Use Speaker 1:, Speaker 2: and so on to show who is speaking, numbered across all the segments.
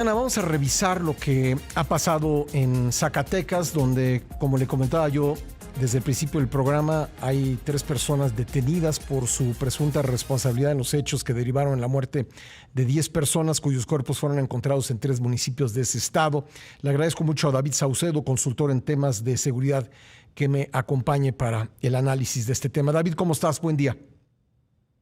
Speaker 1: Ana, vamos a revisar lo que ha pasado en Zacatecas, donde, como le comentaba yo desde el principio del programa, hay 3 personas detenidas por su presunta responsabilidad en los hechos que derivaron en la muerte de 10 personas cuyos cuerpos fueron encontrados en 3 municipios de ese estado. Le agradezco mucho a David Saucedo, consultor en temas de seguridad, que me acompañe para el análisis de este tema. David, ¿cómo estás? Buen día.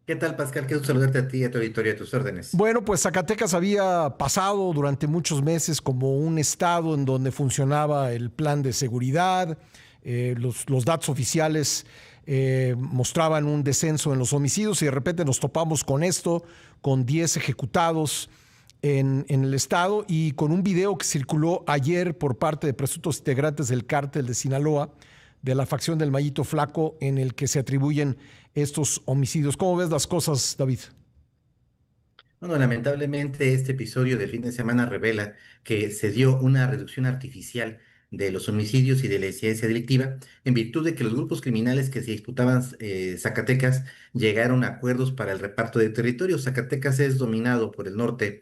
Speaker 2: ¿Qué tal, Pascal? Quiero saludarte a ti y a tu auditorio, a tus órdenes.
Speaker 1: Bueno, pues Zacatecas había pasado durante muchos meses como un estado en donde funcionaba el plan de seguridad. Los datos oficiales mostraban un descenso en los homicidios y de repente nos topamos con esto, con 10 ejecutados en el estado y con un video que circuló ayer por parte de presuntos integrantes del cártel de Sinaloa, de la facción del Mallito Flaco, en el que se atribuyen estos homicidios. ¿Cómo ves las cosas, David?
Speaker 2: Bueno, lamentablemente este episodio del fin de semana revela que se dio una reducción artificial de los homicidios y de la incidencia delictiva en virtud de que los grupos criminales que se disputaban Zacatecas llegaron a acuerdos para el reparto de territorios. Zacatecas es dominado por el norte,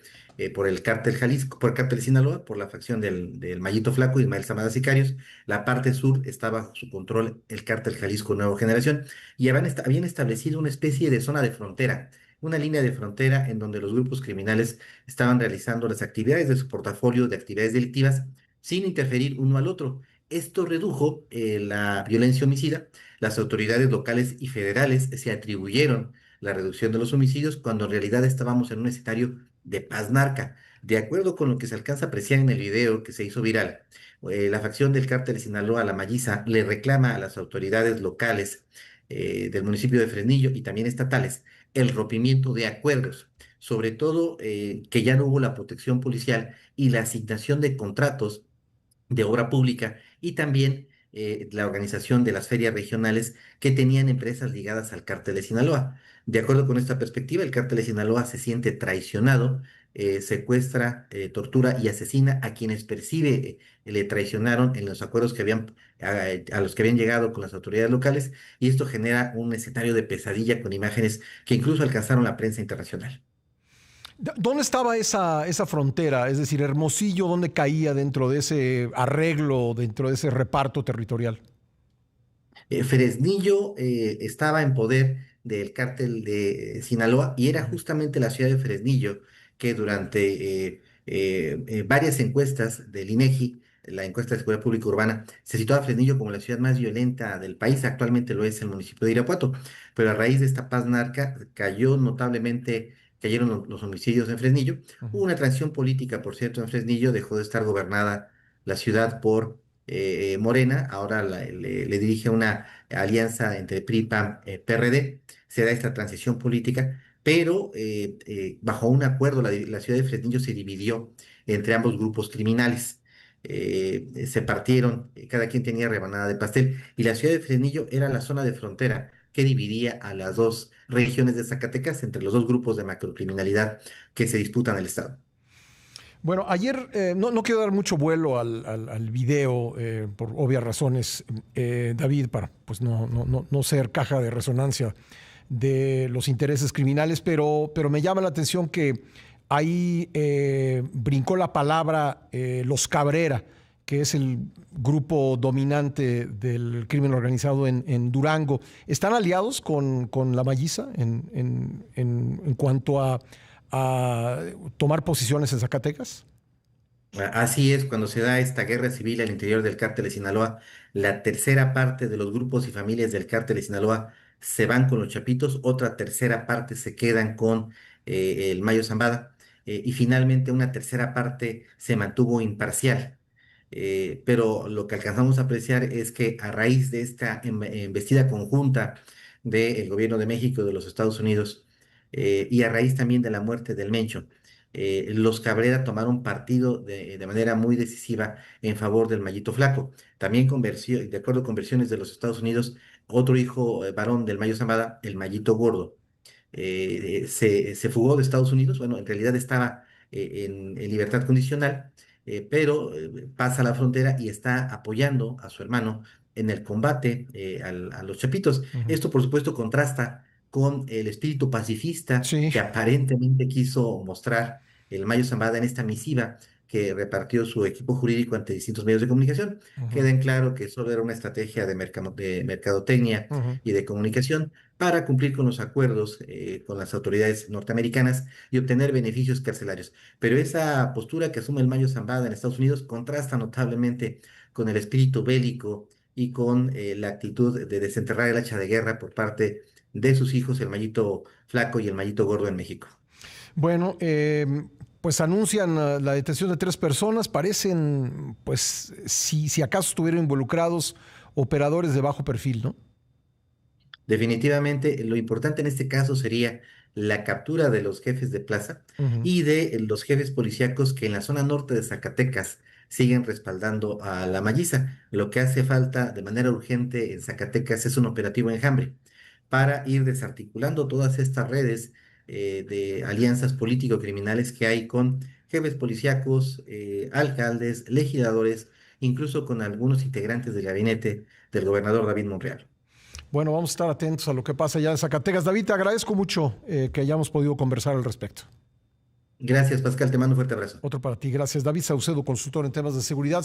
Speaker 2: por el cártel Jalisco, por el cártel Sinaloa, por la facción del Mallito Flaco y Ismael Zamora Sicarios. La parte sur está bajo su control el cártel Jalisco Nueva Generación y habían establecido una especie de zona de frontera, una línea de frontera en donde los grupos criminales estaban realizando las actividades de su portafolio de actividades delictivas sin interferir uno al otro. Esto redujo la violencia homicida. Las autoridades locales y federales se atribuyeron la reducción de los homicidios cuando en realidad estábamos en un escenario de paz narca. De acuerdo con lo que se alcanza a apreciar en el video que se hizo viral, la facción del cártel de Sinaloa, la Malliza, le reclama a las autoridades locales del municipio de Fresnillo y también estatales el rompimiento de acuerdos, sobre todo que ya no hubo la protección policial y la asignación de contratos de obra pública y también la organización de las ferias regionales que tenían empresas ligadas al cártel de Sinaloa. De acuerdo con esta perspectiva, el cártel de Sinaloa se siente traicionado, secuestra, tortura y asesina a quienes percibe le traicionaron en los acuerdos que a los que habían llegado con las autoridades locales, y esto genera un escenario de pesadilla con imágenes que incluso alcanzaron la prensa internacional.
Speaker 1: ¿Dónde estaba esa frontera? Es decir, Hermosillo, ¿dónde caía dentro de ese arreglo, dentro de ese reparto territorial?
Speaker 2: Fresnillo estaba en poder del cártel de Sinaloa y era justamente la ciudad de Fresnillo que durante varias encuestas del INEGI, la encuesta de seguridad pública urbana, se situaba a Fresnillo como la ciudad más violenta del país. Actualmente lo es el municipio de Irapuato, pero a raíz de esta paz narca cayó notablemente, cayeron los homicidios en Fresnillo. Hubo una transición política, por cierto, en Fresnillo, dejó de estar gobernada la ciudad por Morena, ahora le dirige una alianza entre PRI, PAN, PRD. Se da esta transición política, pero bajo un acuerdo la ciudad de Fresnillo se dividió entre ambos grupos criminales. Se partieron, cada quien tenía rebanada de pastel, y la ciudad de Fresnillo era la zona de frontera que dividía a las dos regiones de Zacatecas entre los dos grupos de macrocriminalidad que se disputan el estado.
Speaker 1: Bueno, ayer no quiero dar mucho vuelo al video por obvias razones, David, para pues no ser caja de resonancia de los intereses criminales, pero me llama la atención que ahí brincó la palabra Los Cabrera, que es el grupo dominante del crimen organizado en Durango. ¿Están aliados con la Malliza en cuanto a tomar posiciones en Zacatecas?
Speaker 2: Así es, cuando se da esta guerra civil al interior del cártel de Sinaloa, la tercera parte de los grupos y familias del cártel de Sinaloa se van con los Chapitos, otra tercera parte se quedan con el Mayo Zambada, y finalmente una tercera parte se mantuvo imparcial. Pero lo que alcanzamos a apreciar es que a raíz de esta embestida conjunta del gobierno de México y de los Estados Unidos, y a raíz también de la muerte del Mencho, los Cabrera tomaron partido de manera muy decisiva en favor del Mayito Flaco. También de acuerdo con versiones de los Estados Unidos, otro hijo varón del Mayo Zambada, el Mayito Gordo, se fugó de Estados Unidos. Bueno, en realidad estaba en libertad condicional, pero pasa la frontera y está apoyando a su hermano en el combate a los Chapitos.
Speaker 1: Ujú.
Speaker 2: Esto, por supuesto, contrasta con el espíritu pacifista
Speaker 1: Sí.
Speaker 2: que aparentemente quiso mostrar el Mayo Zambada en esta misiva que repartió su equipo jurídico ante distintos medios de comunicación.
Speaker 1: Ujú,
Speaker 2: Queda en claro que solo era una estrategia de mercadotecnia
Speaker 1: ujú.
Speaker 2: y de comunicación para cumplir con los acuerdos con las autoridades norteamericanas y obtener beneficios carcelarios. Pero esa postura que asume el Mayo Zambada en Estados Unidos contrasta notablemente con el espíritu bélico y con la actitud de desenterrar el hacha de guerra por parte de sus hijos, el Mayito Flaco y el Mayito Gordo en México.
Speaker 1: Bueno, pues anuncian la detención de 3 personas. Parecen, pues, si acaso estuvieron involucrados operadores de bajo perfil, ¿no?
Speaker 2: Definitivamente, lo importante en este caso sería la captura de los jefes de plaza
Speaker 1: Ujú.
Speaker 2: y de los jefes policíacos que en la zona norte de Zacatecas siguen respaldando a la Malliza. Lo que hace falta de manera urgente en Zacatecas es un operativo enjambre para ir desarticulando todas estas redes de alianzas político-criminales que hay con jefes policíacos, alcaldes, legisladores, incluso con algunos integrantes del gabinete del gobernador David Monreal.
Speaker 1: Bueno, vamos a estar atentos a lo que pasa allá en Zacatecas. David, te agradezco mucho que hayamos podido conversar al respecto.
Speaker 2: Gracias, Pascal, te mando un fuerte abrazo.
Speaker 1: Otro para ti. Gracias. David Saucedo, consultor en temas de seguridad.